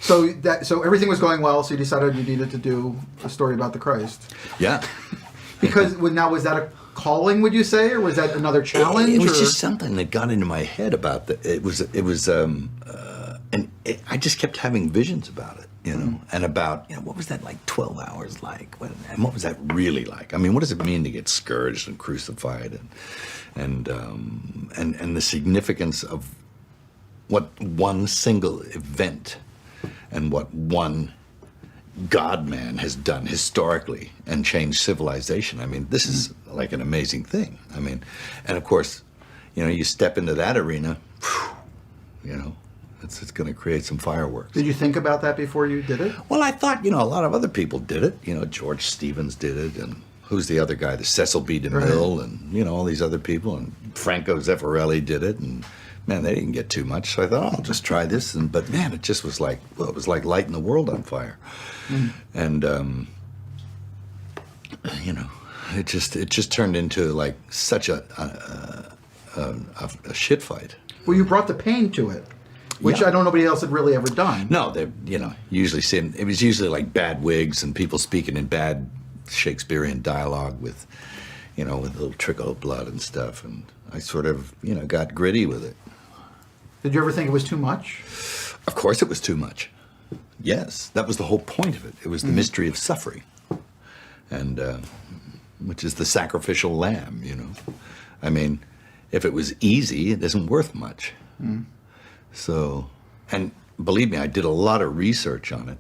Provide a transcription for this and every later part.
So everything was going well, so you decided you needed to do a story about the Christ. Yeah. Because now, was that a calling, would you say, or was that another challenge? It was or? just something that got into my head about I just kept having visions about it, and about, what was that like 12 hours like? And what was that really like? I mean, what does it mean to get scourged and crucified, and the significance of what one single event and what one God-man has done historically and changed civilization. I mean, this is like an amazing thing. I mean, and of course, you step into that arena, it's going to create some fireworks. Did you think about that before you did it? Well, I thought, a lot of other people did it. George Stevens did it, and who's the other guy? The Cecil B. DeMille, and, all these other people, and Franco Zeffirelli did it, and man, they didn't get too much. So I thought, I'll just try this. But man, it just was like, it was like lighting the world on fire. And, it just turned into like such a shit fight. Well, you brought the pain to it, which I don't know nobody else had really ever done. No, they, usually it was usually like bad wigs and people speaking in bad Shakespearean dialogue with a little trickle of blood and stuff. And I sort of, got gritty with it. Did you ever think it was too much? Of course it was too much. Yes, that was the whole point of it. It was the mystery of suffering, and which is the sacrificial lamb, I mean, if it was easy, it isn't worth much. So, and believe me, I did a lot of research on it,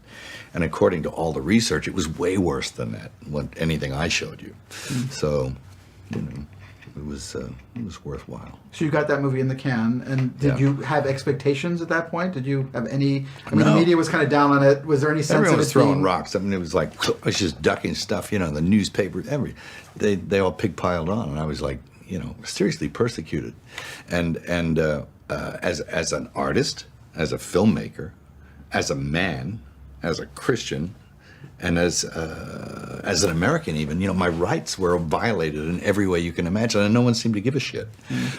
and according to all the research, it was way worse than that, anything I showed you. So, it was worthwhile. So you got that movie in the can, and did you have expectations at that point? Did you have any? I mean, No. the media was kind of down on it. Was there any sense Everyone of was it throwing being... rocks. I mean, it was like, I was just ducking stuff, the newspaper, they all pig-piled on, and I was like, seriously persecuted. And as an artist, as a filmmaker, as a man, as a Christian, and as an American even, my rights were violated in every way you can imagine, and no one seemed to give a shit,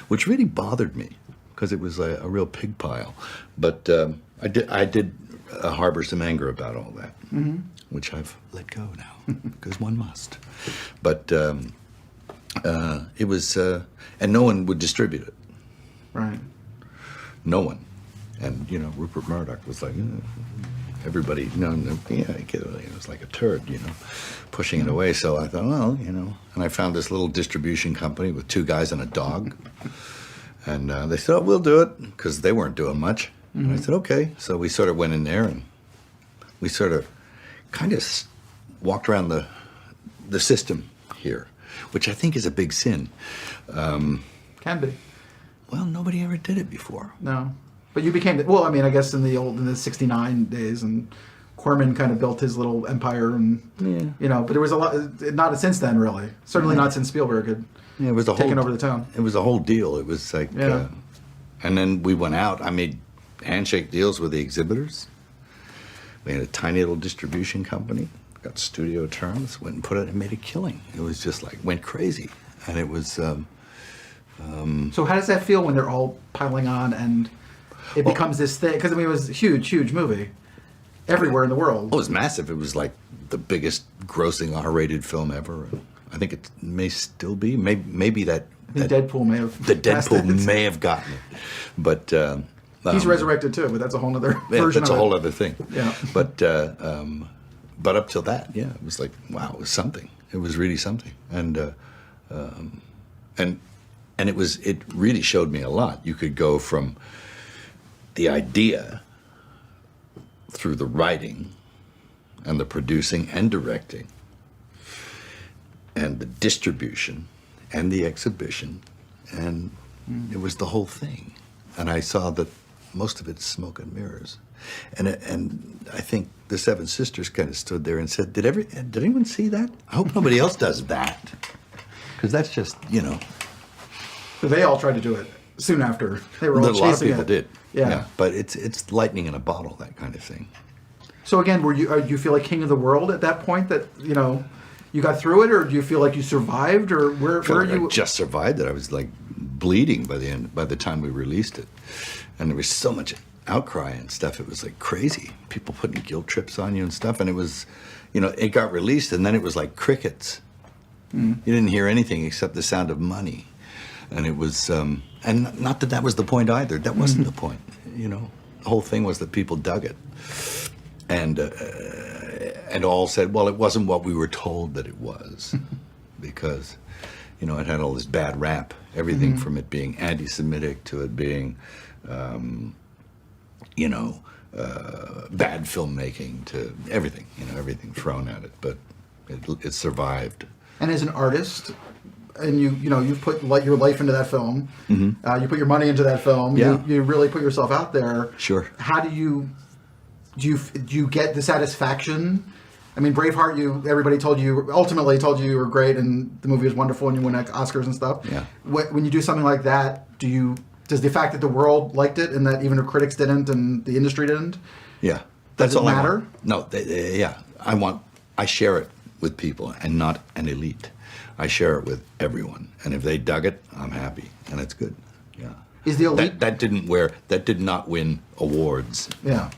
which really bothered me, because it was a real pig pile. But I did harbor some anger about all that, which I've let go now, because one must. But it was, and no one would distribute it. Right. No one. And, Rupert Murdoch was like, everybody, it was like a turd, pushing it away. So I thought, well, and I found this little distribution company with 2 guys and a dog. And they said, oh, we'll do it, because they weren't doing much. And I said, okay. So we sort of went in there, and we sort of kind of walked around the system here, which I think is a big sin. Can be. Well, nobody ever did it before. No. But you became... Well, I mean, I guess in the 69 days, and Corman kind of built his little empire, and, but there was a lot... Not since then, really. Certainly not since Spielberg had it was taken over the town. It was a whole deal. It was like... and then we went out. I made handshake deals with the exhibitors. We had a tiny little distribution company. Got studio terms. Went and put it and made a killing. It was just like... Went crazy. And it was... So how does that feel when they're all piling on and it becomes this thing? Because, I mean, it was a huge, huge movie everywhere in the world. It was massive. It was like the biggest grossing R-rated film ever. I think it may still be. Maybe that... Deadpool may have... The Deadpool may have gotten it. But... he's resurrected too, but that's a whole other version that's of a whole it. other thing. Yeah. But up till that, it was like, wow, it was something. It was really something. And it really showed me a lot. You could go from the idea through the writing and the producing and directing and the distribution and the exhibition, and it was the whole thing. And I saw that most of it's smoke and mirrors. And I think the Seven Sisters kind of stood there and said, did anyone see that? I hope nobody else does that. Because that's just, So they all tried to do it soon after. They were all chasing it. A lot of people did. Yeah. But it's lightning in a bottle, that kind of thing. So again, do you feel like king of the world at that point, that, you got through it, or do you feel like you survived, or where are you? I just survived it. I was like bleeding by the time we released it. And there was so much outcry and stuff. It was like crazy. People putting guilt trips on you and stuff. And it was, it got released, and then it was like crickets. You didn't hear anything except the sound of money. And it was, and not that was the point either. That wasn't the point. The whole thing was that people dug it. And all said, well, it wasn't what we were told that it was. Because, it had all this bad rap. Everything from it being anti-Semitic to it being, bad filmmaking to everything, everything thrown at it. But it survived. And as an artist, and you've put your life into that film. You put your money into that film. Yeah. You really put yourself out there. Sure. How do you get the satisfaction? I mean, Braveheart, everybody ultimately told you were great, and the movie was wonderful, and you won Oscars and stuff. Yeah. When you do something like that, does the fact that the world liked it and that even the critics didn't and the industry didn't? Yeah. Does it matter? No. Yeah. I share it with people and not an elite. I share it with everyone, and if they dug it, I'm happy, and it's good. Yeah. Is the elite that did not win awards? Yeah.